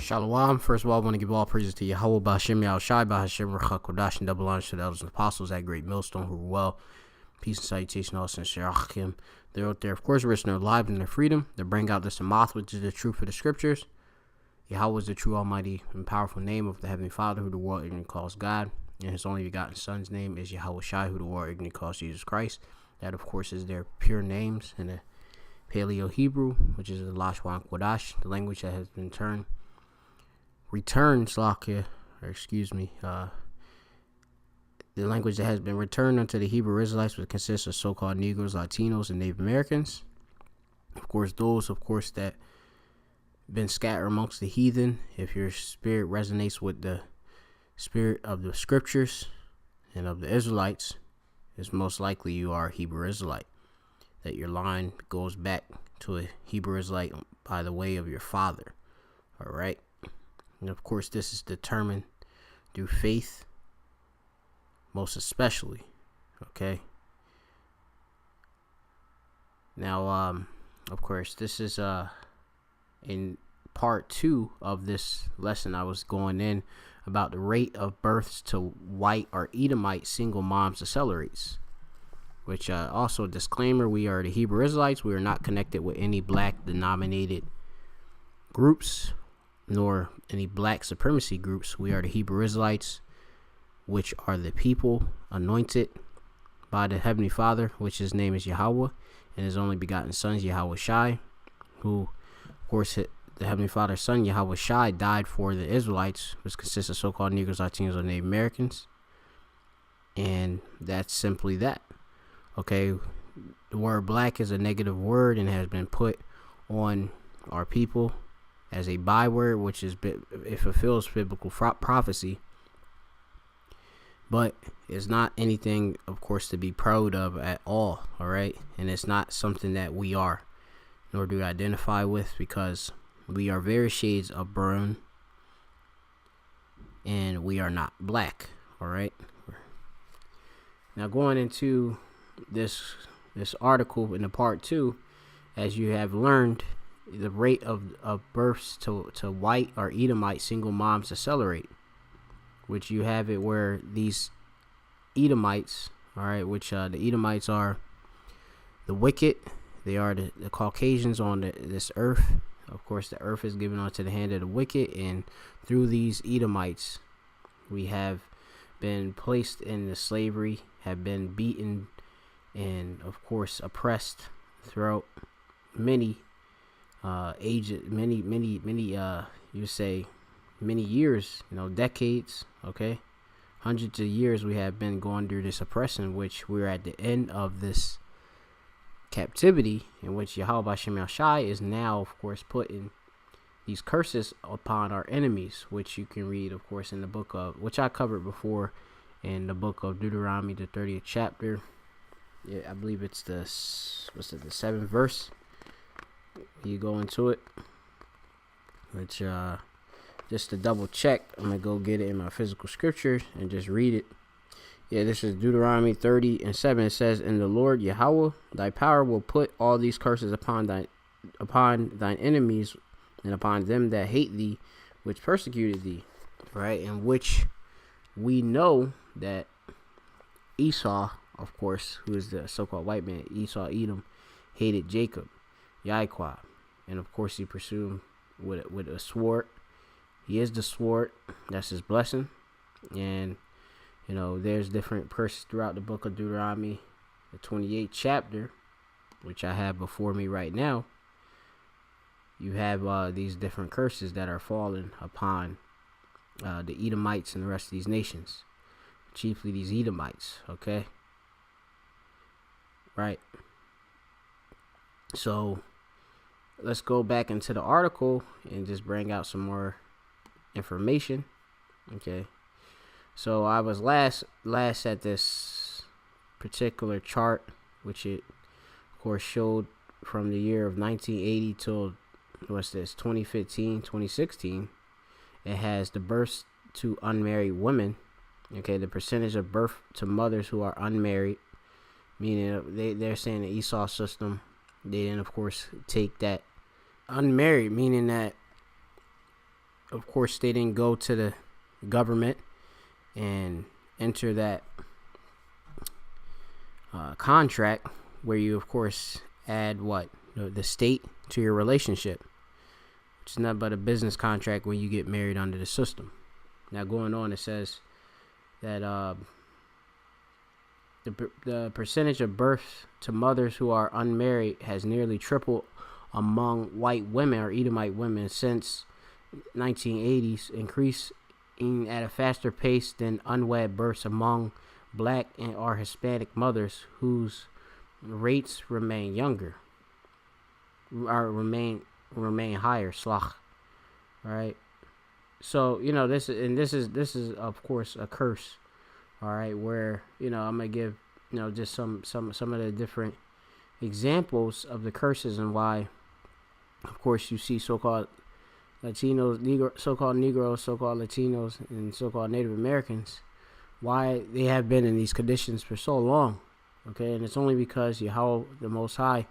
Shalom. First of all, I want to give all praises to Yahweh, Ba'Hashem, Yahushai, Ba'Hashem, Rechakodash, and double honors to the elders and apostles at Great Millstone who were well. Peace and salutation, all sincere Achim. They're out there, of course, risking their lives and their freedom. They bring out this Amath, which is the truth of the scriptures. Yahweh is the true, almighty, and powerful name of the Heavenly Father, who the world ignorant calls God. And his only begotten Son's name is Yahweh Shai, who the world ignorant calls Jesus Christ. That, of course, is their pure names in the Paleo-Hebrew, which is the Lashwan Kodash, the language that has been returned, the language that has been returned unto the Hebrew Israelites, which consists of so-called Negroes, Latinos, and Native Americans. Of course, those, that been scattered amongst the heathen. If your spirit resonates with the spirit of the scriptures and of the Israelites, it's most likely you are a Hebrew Israelite. That your line goes back to a Hebrew Israelite by the way of your father. All right. And of course, this is determined through faith, most especially. Okay. Now, of course, this is in part 2 of this lesson. I was going in about the rate of births to white or Edomite single moms accelerates. Which also a disclaimer: we are the Hebrew Israelites. We are not connected with any black denominated groups, nor any black supremacy groups. We are the Hebrew Israelites, which are the people anointed by the Heavenly Father, which his name is Yahweh, and his only begotten Son, Yahweh Shai, who, of course, the Heavenly Father's Son, Yahweh Shai, died for the Israelites, which consists of so-called Negroes, Latinos, or Native Americans. And that's simply that. Okay, the word black is a negative word and has been put on our people as a byword, which is it fulfills biblical prophecy, but it's not anything, of course, to be proud of at all. All right, and it's not something that we are, nor do we identify with, because we are various shades of brown, and we are not black. All right. Now going into this article in the part 2, as you have learned, the rate of births to white or Edomite single moms accelerate, which you have it where these Edomites, all right, which the Edomites are the wicked. They are the Caucasians on this earth. Of course, the earth is given onto the hand of the wicked, and through these Edomites, we have been placed into slavery, have been beaten, and of course oppressed throughout many many years, decades. Okay, hundreds of years we have been going through this oppression, which we're at the end of this captivity, in which Yahweh Ba'Hashem Yahushai is now, of course, putting these curses upon our enemies, which you can read, of course, in the book of, which I covered before, in the book of Deuteronomy, the 30th chapter. Yeah, I believe it's the 7th verse. You go into it, which just to double check, I'm gonna go get it in my physical scriptures and just read it. Yeah, this is Deuteronomy 30:7. It says, "And the Lord Yahweh, thy power, will put all these curses upon thine enemies, and upon them that hate thee, which persecuted thee." Right, in which we know that Esau, of course, who is the so-called white man, Esau, Edom, hated Jacob, Yaquab, and of course he pursued him with a sword. He is the sword. That's his blessing. And there's different curses throughout the book of Deuteronomy, the 28th chapter, which I have before me right now. You have these different curses that are falling upon the Edomites and the rest of these nations, chiefly these Edomites. Okay. Right. So let's go back into the article and just bring out some more information. Okay. So I was last at this particular chart, which it, of course, showed from the year of 1980 till 2015, 2016. It has the births to unmarried women. Okay, the percentage of birth to mothers who are unmarried, meaning they're saying the Esau system. They then, of course, take that unmarried, meaning that of course, they didn't go to the government and enter that contract where you, of course, add what? The state to your relationship. It's not but a business contract when you get married under the system. Now, going on, it says that the percentage of births to mothers who are unmarried has nearly tripled among white women or Edomite women since 1980s, increasing at a faster pace than unwed births among black and or Hispanic mothers, whose rates remain higher. Slach, right? So this is of course a curse. All right, where I'm gonna give just some of the different examples of the curses and why, of course, you see so-called Latinos, so-called Negroes, so-called Latinos, and so-called Native Americans, why they have been in these conditions for so long. Okay, and it's only because Yahweh, the Most High,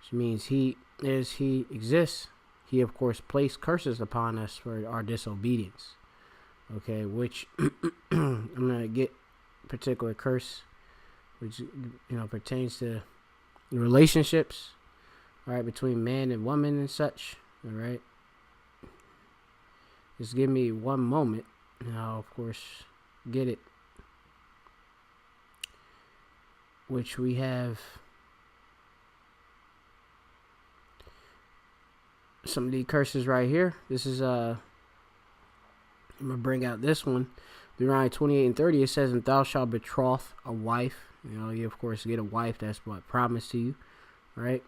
which means He exists. He, of course, placed curses upon us for our disobedience. Okay, which I'm gonna get particular curse, which pertains to relationships, all right, between man and woman and such. All right, just give me one moment, and I'll of course get it. Which we have some of the curses right here. This is I'm gonna bring out this one. Deuteronomy 28:30. It says, "And thou shalt betroth a wife." You of course get a wife. That's what promised to you, right?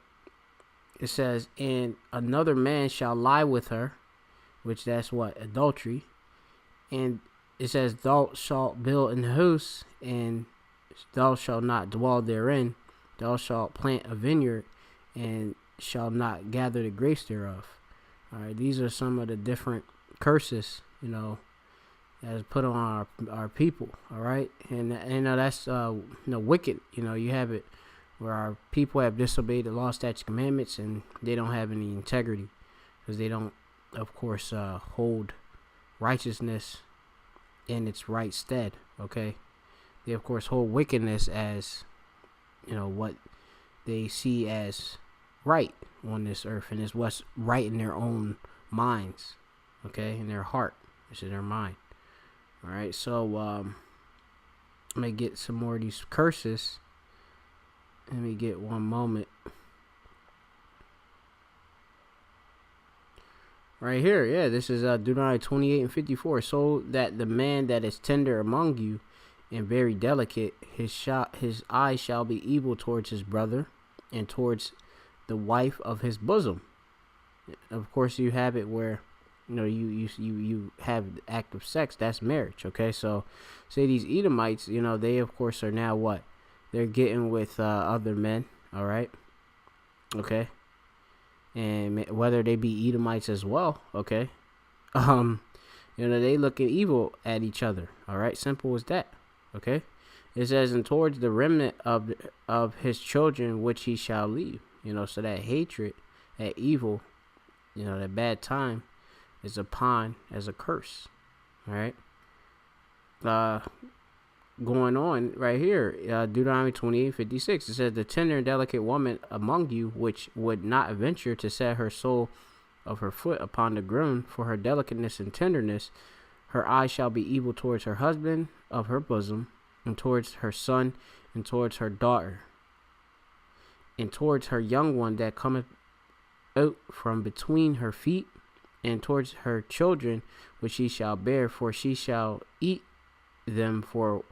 It says, "And another man shall lie with her," which that's what? Adultery. And it says, "Thou shalt build an house, and thou shalt not dwell therein. Thou shalt plant a vineyard, and shall not gather the grapes thereof." All right, these are some of the different curses, that is put on our people. All right, and that's wicked. You have it where our people have disobeyed the law, statutes, commandments, and they don't have any integrity because they don't, of course, hold righteousness in its right stead. Okay, they of course hold wickedness as what they see as right on this earth, and is what's right in their own minds, okay, in their heart, which is their mind. All right, so I'm gonna get some more of these curses. Let me get one moment. Right here, yeah, this is Deuteronomy 28:54. "So that the man that is tender among you and very delicate, his eye shall be evil towards his brother, and towards the wife of his bosom." Of course, you have it where you have active sex. That's marriage. Okay, so say these Edomites, they of course are now what? They're getting with other men. All right, okay, and whether they be Edomites as well. Okay, they looking evil at each other. All right, simple as that. Okay, it says, "And towards the remnant of his children which he shall leave." So that hatred, that evil, that bad time is upon as a curse. All right. Going on right here, Deuteronomy 28:56. It says, "The tender and delicate woman among you, which would not venture to set her sole of her foot upon the ground for her delicateness and tenderness, her eye shall be evil towards her husband of her bosom, and towards her son, and towards her daughter, and towards her young one that cometh out from between her feet, and towards her children which she shall bear, for she shall eat them for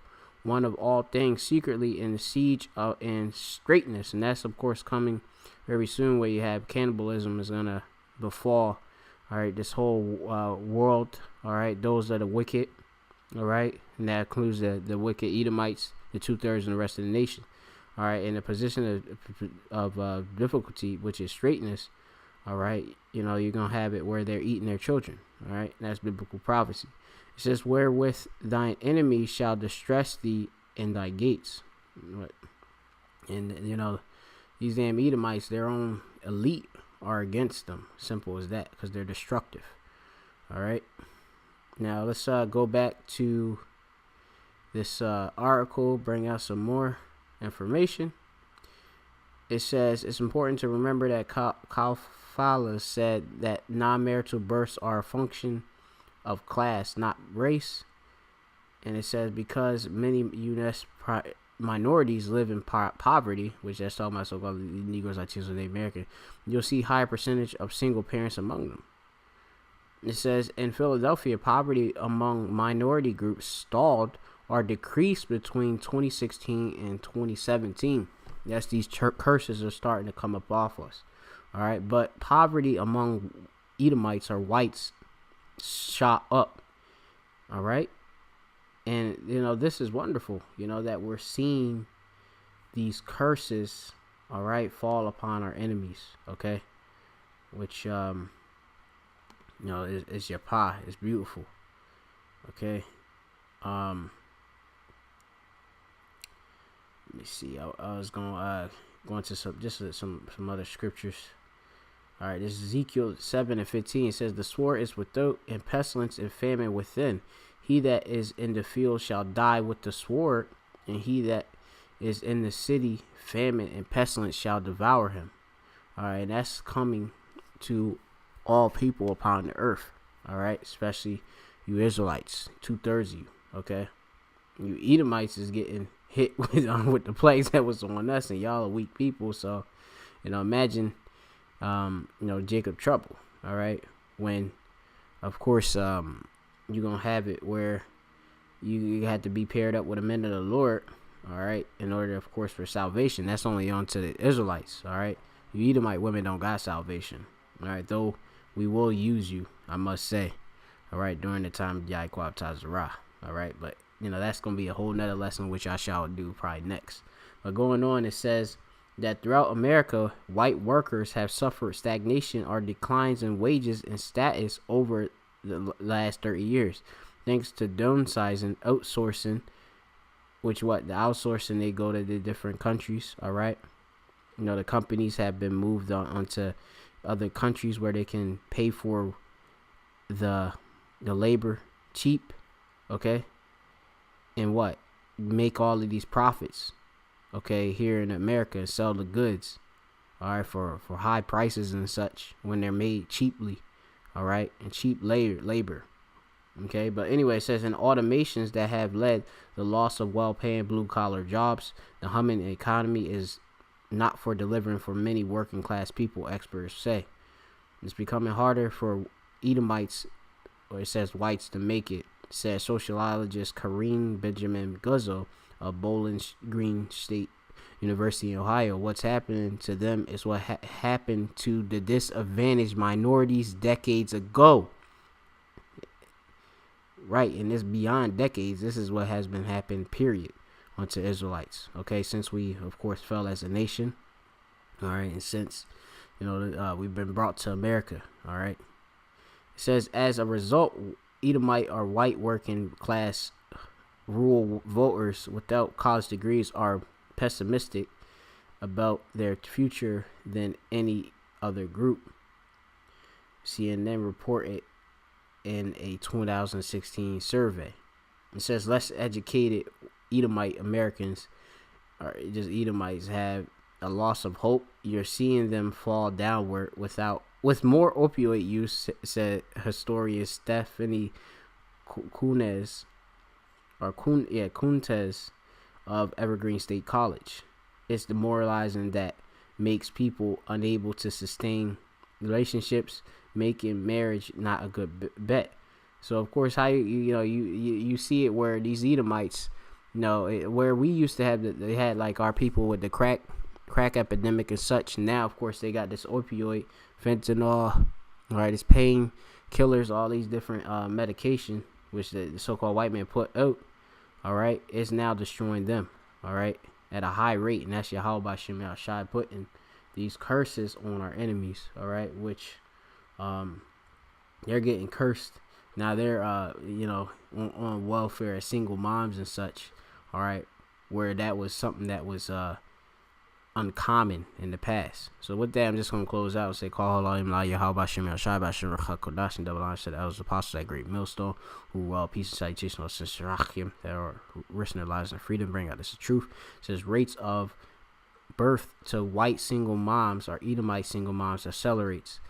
one of all things secretly in the siege and straitness." And that's of course coming very soon, where you have cannibalism is gonna befall. All right, this whole world. All right, those that are wicked. All right, and that includes the wicked Edomites, the 2/3 and the rest of the nation. All right, in a position of difficulty, which is straightness. All right, you're gonna have it where they're eating their children. All right, and that's biblical prophecy. It says, "Wherewith thine enemy shall distress thee in thy gates." And these damn Edomites, their own elite are against them. Simple as that, because they're destructive. All right. Now let's go back to this article, bring out some more information. It says it's important to remember that Kafala said that non-marital births are a function of class, not race. And it says because many U.S. minorities live in poverty, which that's talking about so-called Negroes, Latinos, and Native American, you'll see higher percentage of single parents among them. It says in Philadelphia, poverty among minority groups stalled or decreased between 2016 and 2017. Yes, these curses are starting to come up off us. All right, but poverty among Edomites or whites shot up. All right. And, this is wonderful, that we're seeing these curses, all right, fall upon our enemies, okay? Which, is your pie. It's beautiful, okay? Let me see. I was going to some other scriptures. All right, this is Ezekiel 7:15. It says, the sword is without, and pestilence and famine within. He that is in the field shall die with the sword, and he that is in the city, famine and pestilence shall devour him. All right, that's coming to all people upon the earth. All right, especially you Israelites, 2/3 of you. Okay, you Edomites is getting hit with the plagues that was on us, and y'all are weak people. So, imagine, Jacob trouble. All right, when, of course, you're going to have it where you have to be paired up with a men of the Lord, all right, in order, of course, for salvation. That's only on to the Israelites, all right? You Edomite women don't got salvation, all right, though we will use you, I must say, all right, during the time of Yaquab Tazarah, all right? But, that's going to be a whole nother lesson, which I shall do probably next. But going on, it says that throughout America, white workers have suffered stagnation or declines in wages and status over the last 30 years, thanks to downsizing, outsourcing, the outsourcing, they go to the different countries, all right? The companies have been moved onto other countries where they can pay for the labor cheap, okay? And make all of these profits, okay, here in America, and sell the goods, all right, for high prices and such when they're made cheaply. All right, and cheap labor. Okay, but anyway, it says in automations that have led the loss of well-paying blue-collar jobs, the humming economy is not for delivering for many working-class people, experts say. It's becoming harder for Edomites, or it says whites, to make it, says sociologist Kareem Benjamin Guzzo of Bowling Green State University in Ohio. What's happening to them is what happened to the disadvantaged minorities decades ago. Right, and it's beyond decades. This is what has been happening, period, onto Israelites. Okay, since we, of course, fell as a nation. All right, and since, we've been brought to America. All right. It says, as a result, Edomite or white working class rural voters without college degrees are pessimistic about their future than any other group. CNN reported in a 2016 survey. It says less educated Edomite Americans, or just Edomites, have a loss of hope. You're seeing them fall downward with more opioid use, said historian Stephanie Kuntes of Evergreen State College. It's demoralizing that makes people unable to sustain relationships, making marriage not a good bet. So of course, how you see it where these Edomites, where we used to have they had like our people with the crack epidemic and such. Now of course they got this opioid, fentanyl, all right, it's pain killers, all these different medication which the so-called white man put out. All right, it's now destroying them. All right, at a high rate, and that's Yahweh Shemel Shai putting these curses on our enemies. All right, which they're getting cursed now. They're on welfare as single moms and such. All right, where that was something that was uncommon in the past. So with that, I'm just going to close out and say, Call Allah Imla Yahweh Shem Shai Bashim Rakha Kodash and double honor to the elders apostles at Great Millstone, who peace and salutation of Sister Rachim, that are risking their lives in freedom, bring out this truth. It says rates of birth to white single moms or Edomite single moms accelerates.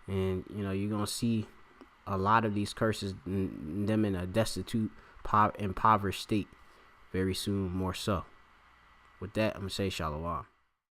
And, you're going to see a lot of these curses, them in a destitute, impoverished state very soon, more so. With that, I'm going to say Shalom.